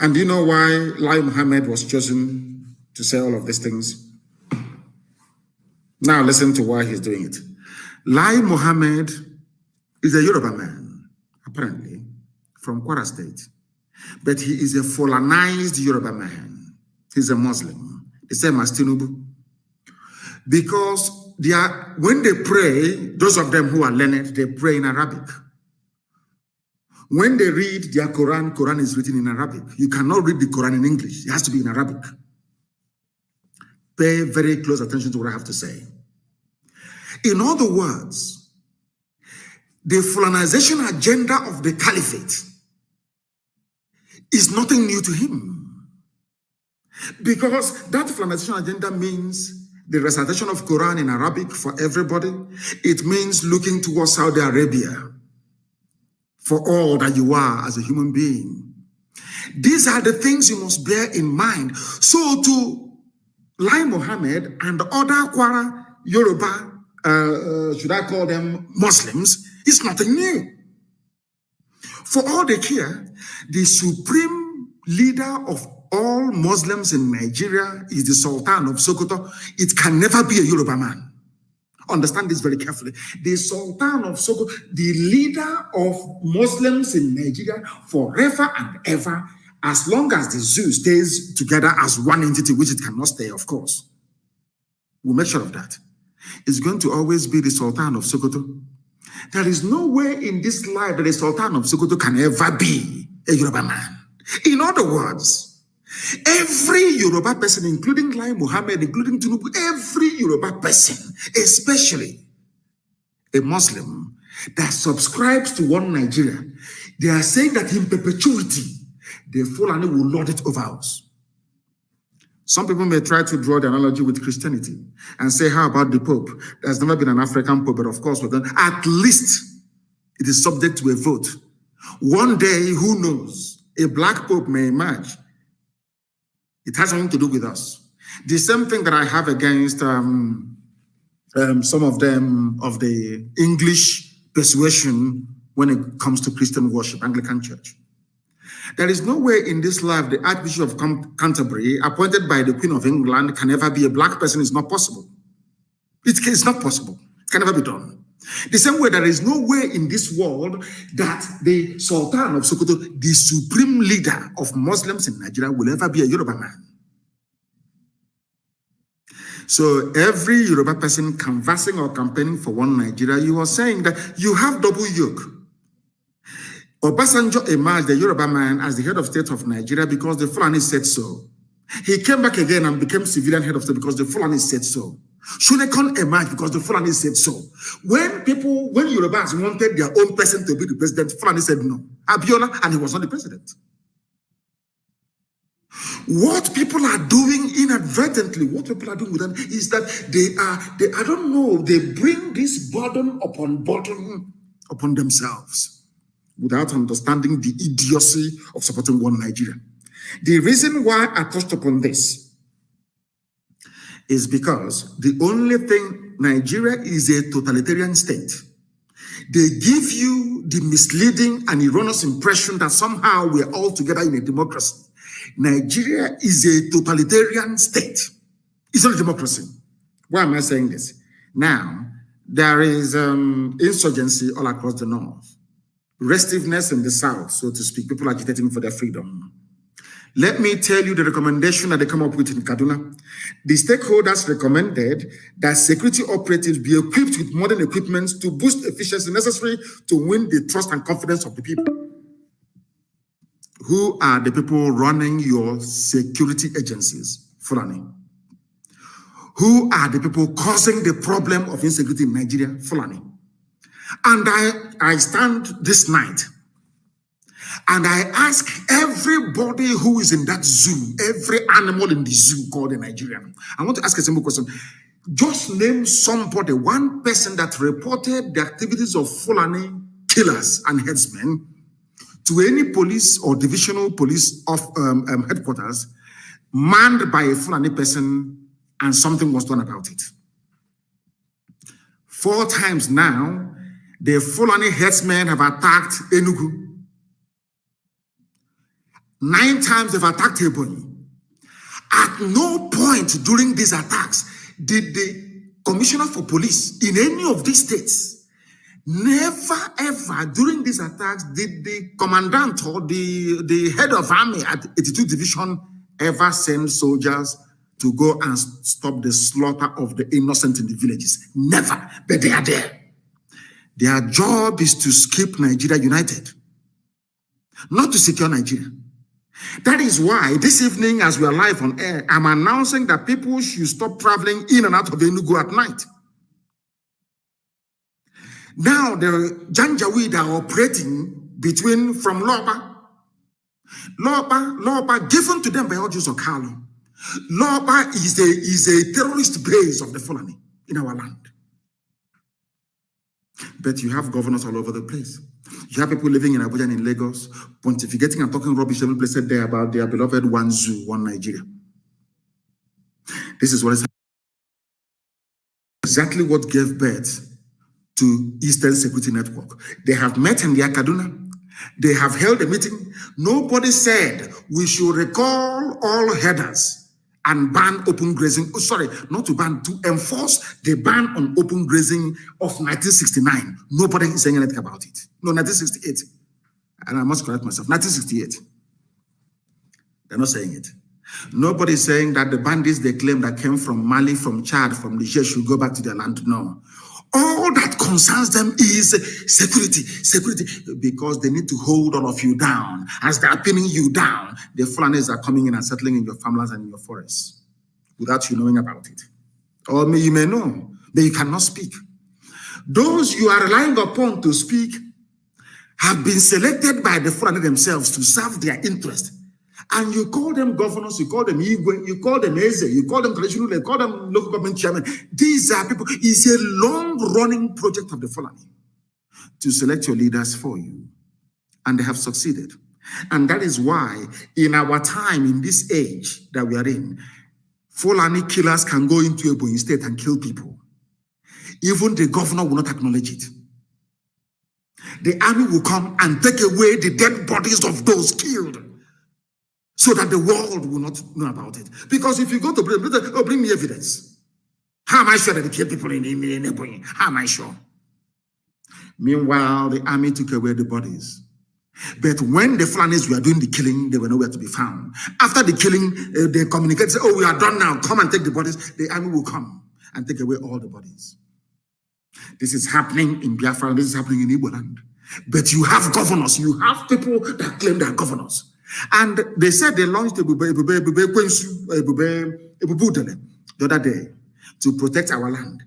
And do you know why Lai Mohammed was chosen to say all of these things? Now listen to why he's doing it. Lai Mohammed is a Yoruba man, apparently, from Kwara State. But he is a Fulanized Yoruba man. He's a Muslim, the same as Tinubu. Because when they pray, those of them who are learned, they pray in Arabic. When they read their Quran, Quran is written in Arabic. You cannot read the Quran in English. It has to be in Arabic. Pay very close attention to what I have to say. In other words, the Fulanization agenda of the caliphate is nothing new to him. Because that Fulanization agenda means the recitation of Quran in Arabic for everybody. It means looking towards Saudi Arabia for all that you are as a human being. These are the things you must bear in mind. So to Lai Mohammed and other Kwara Yoruba, should I call them Muslims, it's nothing new. For all they care, the supreme leader of all Muslims in Nigeria is the Sultan of Sokoto. It can never be a Yoruba man. Understand this very carefully. The Sultan of Sokoto, the leader of Muslims in Nigeria forever and ever, as long as the zoo stays together as one entity, which it cannot stay, of course. We'll make sure of that. It's going to always be the Sultan of Sokoto. There is no way in this life that the Sultan of Sokoto can ever be a Yoruba man. In other words, every Yoruba person, including Lai Mohammed, including Tinubu, every Yoruba person, especially a Muslim that subscribes to one Nigeria, they are saying that in perpetuity, the Fulani will lord it over us. Some people may try to draw the analogy with Christianity and say, how about the Pope? There's never been an African Pope, but of course, at least it is subject to a vote. One day, who knows, a black Pope may emerge. It has something to do with us. The same thing that I have against some of them of the English persuasion when it comes to Christian worship, Anglican Church. There is no way in this life the Archbishop of Canterbury, appointed by the Queen of England, can ever be a black person. It's not possible. It's not possible. It can never be done. The same way there is no way in this world that the Sultan of Sokoto, the supreme leader of Muslims in Nigeria, will ever be a Yoruba man. So every Yoruba person canvassing or campaigning for one Nigeria, you are saying that you have double yoke. Obasanjo emerged, the Yoruba man, as the head of state of Nigeria because the Fulani said so. He came back again and became civilian head of state because the Fulani said so. Shonekon emerged because the Fulani said so. When Yorubas wanted their own person to be the president, Fulani said no. Abiola, and he was not the president. What people are doing inadvertently, what people are doing with them is that they I don't know, they bring this burden upon themselves without understanding the idiocy of supporting one Nigeria. The reason why I touched upon this is because the only thing, Nigeria is a totalitarian state. They give you the misleading and erroneous impression that somehow we're all together in a democracy. Nigeria is a totalitarian state. It's not a democracy. Why am I saying this? Now, there is insurgency all across the north. Restiveness in the south, so to speak, people agitating for their freedom. Let me tell you the recommendation that they come up with in Kaduna. The stakeholders recommended that security operatives be equipped with modern equipment to boost efficiency necessary to win the trust and confidence of the people. Who are the people running your security agencies, Fulani? Who are the people causing the problem of insecurity in Nigeria, Fulani? And I stand this night and I ask everybody who is in that zoo, every animal in the zoo called a Nigerian. I want to ask a simple question. Just name somebody, one person that reported the activities of Fulani killers and headsmen to any police or divisional police of headquarters manned by a Fulani person and something was done about it. 4 times now, the Fulani headsmen have attacked Enugu. 9 times they've attacked Ebonyi. At no point during these attacks did the commissioner for police in any of these states, never ever during these attacks did the commandant or the head of army at 82 Division ever send soldiers to go and stop the slaughter of the innocent in the villages. Never, but they are there. Their job is to keep Nigeria united, not to secure Nigeria. That is why this evening, as we are live on air, I'm announcing that people should stop traveling in and out of Enugu at night. Now, the Janjaweed are operating from Loba, given to them by Ojus Okalo. Loba is a terrorist base of the Fulani in our land. But you have governors all over the place. You have people living in Abuja and in Lagos, pontificating and talking rubbish every place there about their beloved one zoo, one Nigeria. This is what is exactly what gave birth to Eastern Security Network. They have met in the Kaduna. They have held a meeting. Nobody said we should recall all headers and ban open grazing. Oh, sorry, not to ban, to enforce the ban on open grazing of 1969. Nobody is saying anything about it. No, 1968. And I must correct myself. 1968. They're not saying it. Nobody is saying that the bandits they claim that came from Mali, from Chad, from Niger should go back to their land. No. All that concerns them is security, because they need to hold all of you down. As they're pinning you down, the Fulanis are coming in and settling in your farmlands and in your forests without you knowing about it. Or you may know, but you cannot speak. Those you are relying upon to speak have been selected by the Fulani themselves to serve their interest. And you call them governors, you call them Igwe, you call them Eze, you call them traditional, you call them local government chairman. These are people. It's a long-running project of the Fulani to select your leaders for you. And they have succeeded. And that is why in our time, in this age that we are in, Fulani killers can go into Ebonyi State and kill people. Even the governor will not acknowledge it. The army will come and take away the dead bodies of those killed, so that the world will not know about it. Because if you go to bring me evidence. How am I sure that they kill people in Ebonyi? How am I sure? Meanwhile, the army took away the bodies. But when the Fulanis were doing the killing, they were nowhere to be found. After the killing, they communicated, say, oh, we are done now. Come and take the bodies. The army will come and take away all the bodies. This is happening in Biafra. This is happening in Igbo land. But you have governors. You have people that claim they are governors. And they said they launched the other day to protect our land.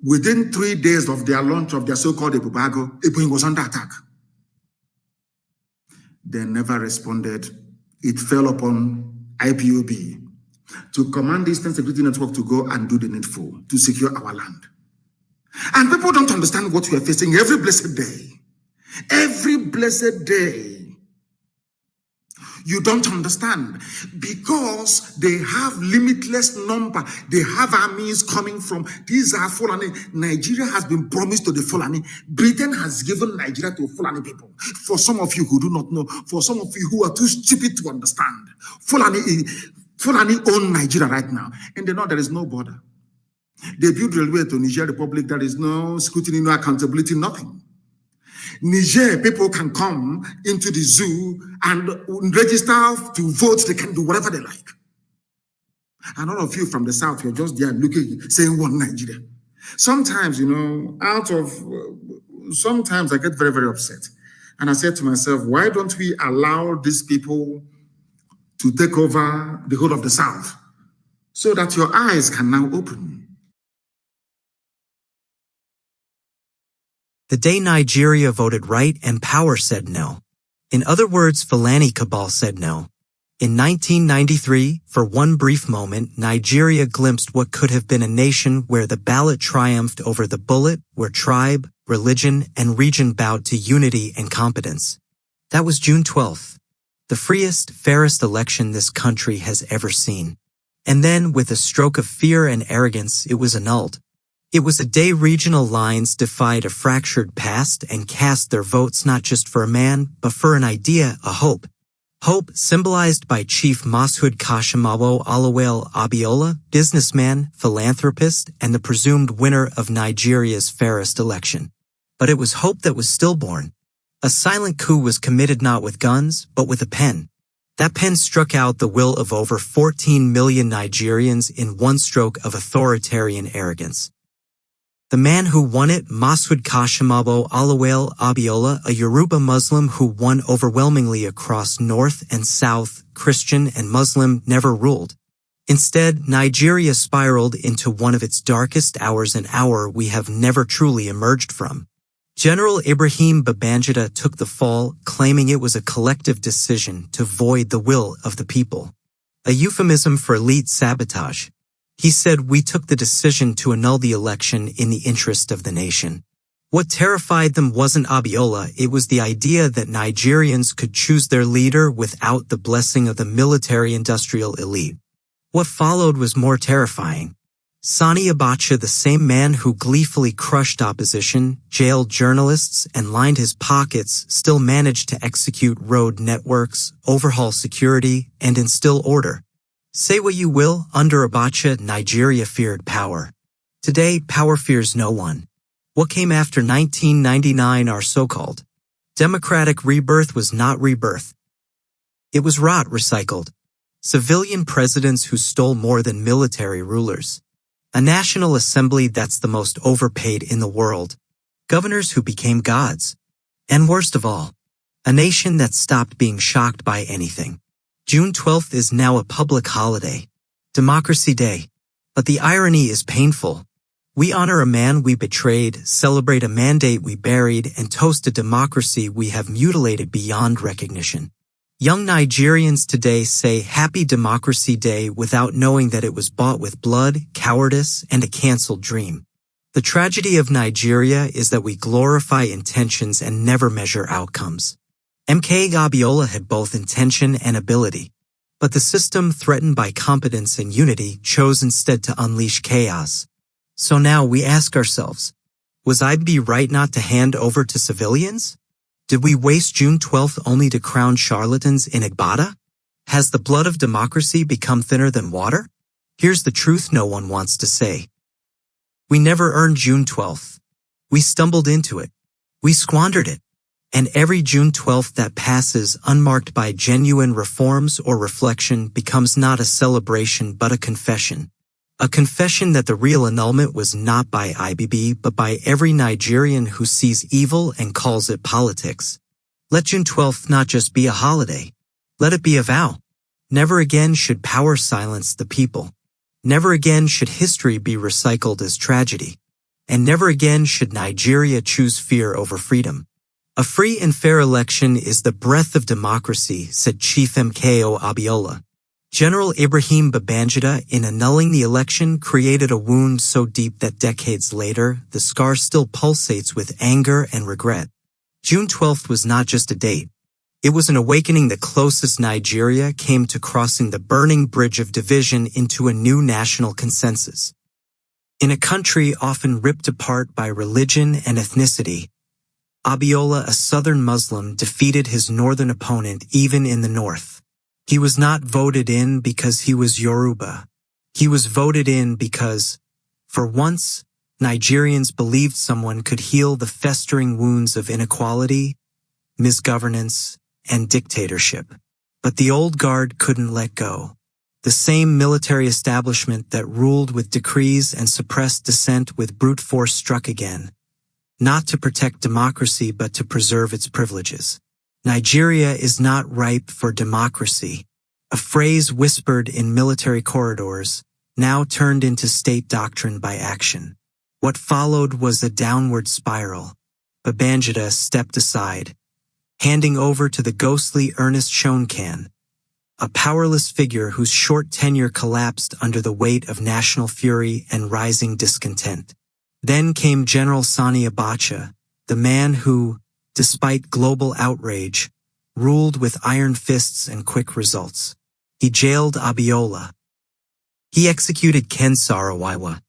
Within 3 days of their launch of their so-called Ebubago, Ebonyi was under attack. They never responded. It fell upon IPOB to command the Eastern Security Network to go and do the needful to secure our land. And people don't understand what we are facing every blessed day. Every blessed day. You don't understand, because they have limitless number. They have armies coming from, these are Fulani. Nigeria has been promised to the Fulani. Britain has given Nigeria to Fulani people. For some of you who do not know, for some of you who are too stupid to understand, Fulani own Nigeria right now. And they know there is no border. They build railway to Niger Republic. There is no scrutiny, no accountability, nothing. Niger people can come into the zoo and register to vote. They can do whatever they like. And all of you from the south, you're just there looking, saying one Nigeria. Sometimes, sometimes I get very, very upset. And I said to myself, why don't we allow these people to take over the whole of the south so that your eyes can now open? The day Nigeria voted right and power said no. In other words, Fulani cabal said no. In 1993, for one brief moment, Nigeria glimpsed what could have been a nation where the ballot triumphed over the bullet, where tribe, religion, and region bowed to unity and competence. That was June 12th, the freest, fairest election this country has ever seen. And then, with a stroke of fear and arrogance, it was annulled. It was a day regional lines defied a fractured past and cast their votes not just for a man, but for an idea, a hope. Hope, symbolized by Chief Mashood Kashimawo Alawale Abiola, businessman, philanthropist, and the presumed winner of Nigeria's fairest election. But it was hope that was stillborn. A silent coup was committed not with guns, but with a pen. That pen struck out the will of over 14 million Nigerians in one stroke of authoritarian arrogance. The man who won it, Mashood Kashimawo Alawale Abiola, a Yoruba Muslim who won overwhelmingly across North and South, Christian and Muslim, never ruled. Instead, Nigeria spiraled into one of its darkest hours, an hour we have never truly emerged from. General Ibrahim Babangida took the fall, claiming it was a collective decision to void the will of the people. A euphemism for elite sabotage. He said, "We took the decision to annul the election in the interest of the nation." What terrified them wasn't Abiola, it was the idea that Nigerians could choose their leader without the blessing of the military-industrial elite. What followed was more terrifying. Sani Abacha, the same man who gleefully crushed opposition, jailed journalists, and lined his pockets, still managed to execute road networks, overhaul security, and instill order. Say what you will, under Abacha, Nigeria feared power. Today, power fears no one. What came after 1999, our so-called democratic rebirth, was not rebirth. It was rot recycled. Civilian presidents who stole more than military rulers. A national assembly that's the most overpaid in the world. Governors who became gods. And worst of all, a nation that stopped being shocked by anything. June 12th is now a public holiday. Democracy Day. But the irony is painful. We honor a man we betrayed, celebrate a mandate we buried, and toast a democracy we have mutilated beyond recognition. Young Nigerians today say Happy Democracy Day without knowing that it was bought with blood, cowardice, and a canceled dream. The tragedy of Nigeria is that we glorify intentions and never measure outcomes. MK Abiola had both intention and ability. But the system, threatened by competence and unity, chose instead to unleash chaos. So now we ask ourselves, was IB right not to hand over to civilians? Did we waste June 12th only to crown charlatans in Abacha? Has the blood of democracy become thinner than water? Here's the truth no one wants to say. We never earned June 12th. We stumbled into it. We squandered it. And every June 12th that passes unmarked by genuine reforms or reflection becomes not a celebration but a confession. A confession that the real annulment was not by IBB but by every Nigerian who sees evil and calls it politics. Let June 12th not just be a holiday. Let it be a vow. Never again should power silence the people. Never again should history be recycled as tragedy. And never again should Nigeria choose fear over freedom. A free and fair election is the breath of democracy, said Chief MKO Abiola. General Ibrahim Babangida, in annulling the election, created a wound so deep that decades later, the scar still pulsates with anger and regret. June 12th was not just a date. It was an awakening the closest Nigeria came to crossing the burning bridge of division into a new national consensus. In a country often ripped apart by religion and ethnicity, Abiola, a southern Muslim, defeated his northern opponent even in the north. He was not voted in because he was Yoruba. He was voted in because, for once, Nigerians believed someone could heal the festering wounds of inequality, misgovernance, and dictatorship. But the old guard couldn't let go. The same military establishment that ruled with decrees and suppressed dissent with brute force struck again. Not to protect democracy but to preserve its privileges. Nigeria is not ripe for democracy. A phrase whispered in military corridors, now turned into state doctrine by action. What followed was a downward spiral. Babangida stepped aside, handing over to the ghostly Ernest Shonkan, a powerless figure whose short tenure collapsed under the weight of national fury and rising discontent. Then came General Sani Abacha, the man who, despite global outrage, ruled with iron fists and quick results. He jailed Abiola. He executed Ken Saro-Wiwa.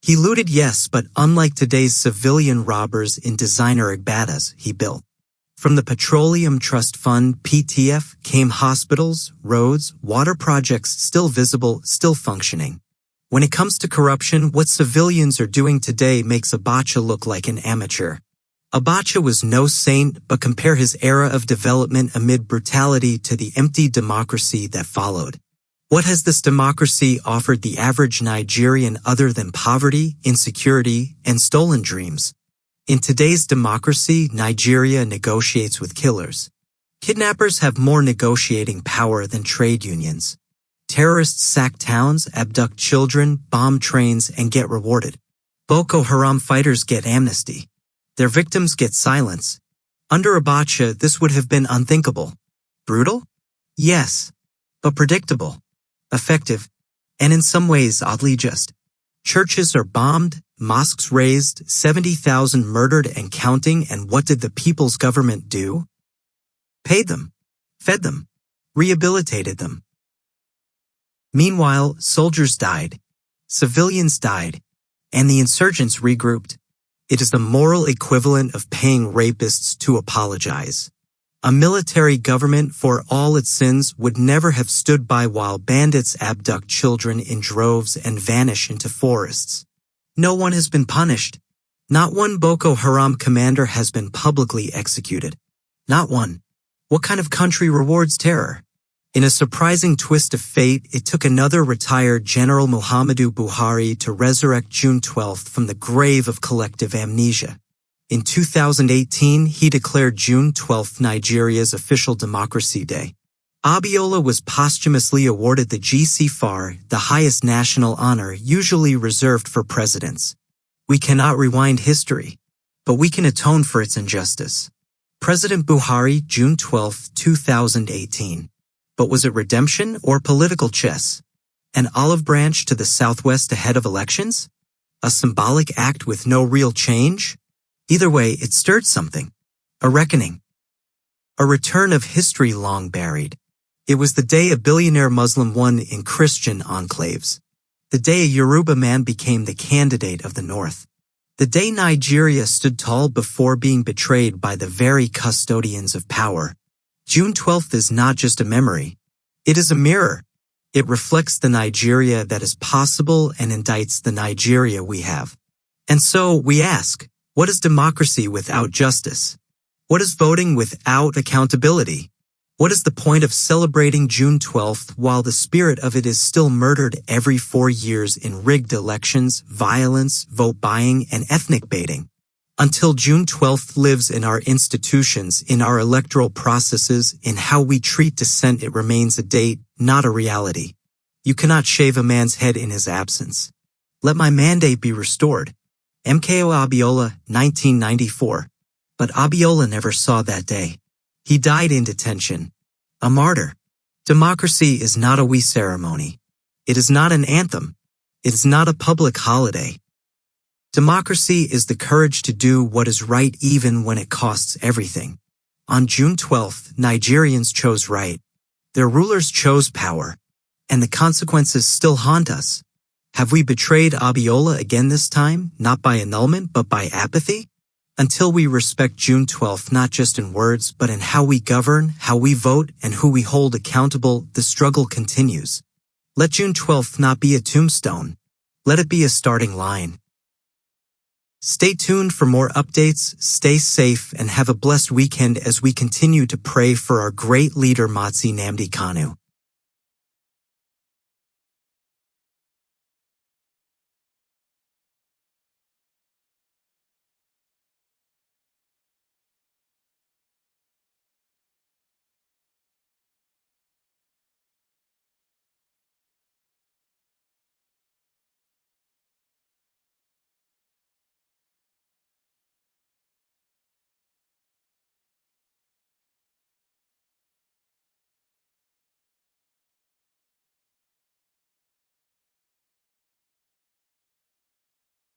He looted, yes, but unlike today's civilian robbers in designer Agbatas, he built From the Petroleum Trust Fund, PTF, came hospitals, roads, water projects still visible, still functioning. When it comes to corruption, what civilians are doing today makes Abacha look like an amateur. Abacha was no saint, but compare his era of development amid brutality to the empty democracy that followed. What has this democracy offered the average Nigerian other than poverty, insecurity, and stolen dreams? In today's democracy, Nigeria negotiates with killers. Kidnappers have more negotiating power than trade unions. Terrorists sack towns, abduct children, bomb trains, and get rewarded. Boko Haram fighters get amnesty. Their victims get silence. Under Abacha, this would have been unthinkable. Brutal? Yes. But predictable. Effective. And in some ways oddly just. Churches are bombed, mosques razed, 70,000 murdered and counting, and what did the people's government do? Paid them. Fed them. Rehabilitated them. Meanwhile, soldiers died, civilians died, and the insurgents regrouped. It is the moral equivalent of paying rapists to apologize. A military government, for all its sins, would never have stood by while bandits abduct children in droves and vanish into forests. No one has been punished. Not one Boko Haram commander has been publicly executed. Not one. What kind of country rewards terror? In a surprising twist of fate, it took another retired General Muhammadu Buhari to resurrect June 12th from the grave of collective amnesia. In 2018, he declared June 12th Nigeria's official Democracy Day. Abiola was posthumously awarded the GC-FAR, the highest national honor usually reserved for presidents. We cannot rewind history, but we can atone for its injustice. President Buhari, June 12, 2018. But was it redemption or political chess? An olive branch to the southwest ahead of elections? A symbolic act with no real change? Either way, it stirred something. A reckoning. A return of history long buried. It was the day a billionaire Muslim won in Christian enclaves. The day a Yoruba man became the candidate of the North. The day Nigeria stood tall before being betrayed by the very custodians of power. June 12th is not just a memory. It is a mirror. It reflects the Nigeria that is possible and indicts the Nigeria we have. And so we ask, what is democracy without justice? What is voting without accountability? What is the point of celebrating June 12th while the spirit of it is still murdered every 4 years in rigged elections, violence, vote buying, and ethnic baiting? Until June 12th lives in our institutions, in our electoral processes, in how we treat dissent, it remains a date, not a reality. You cannot shave a man's head in his absence. Let my mandate be restored. MKO Abiola, 1994. But Abiola never saw that day. He died in detention. A martyr. Democracy is not a wee ceremony. It is not an anthem. It is not a public holiday. Democracy is the courage to do what is right even when it costs everything. On June 12th, Nigerians chose right. Their rulers chose power. And the consequences still haunt us. Have we betrayed Abiola again this time, not by annulment but by apathy? Until we respect June 12th not just in words but in how we govern, how we vote, and who we hold accountable, the struggle continues. Let June 12th not be a tombstone. Let it be a starting line. Stay tuned for more updates, stay safe, and have a blessed weekend as we continue to pray for our great leader Nnamdi Kanu.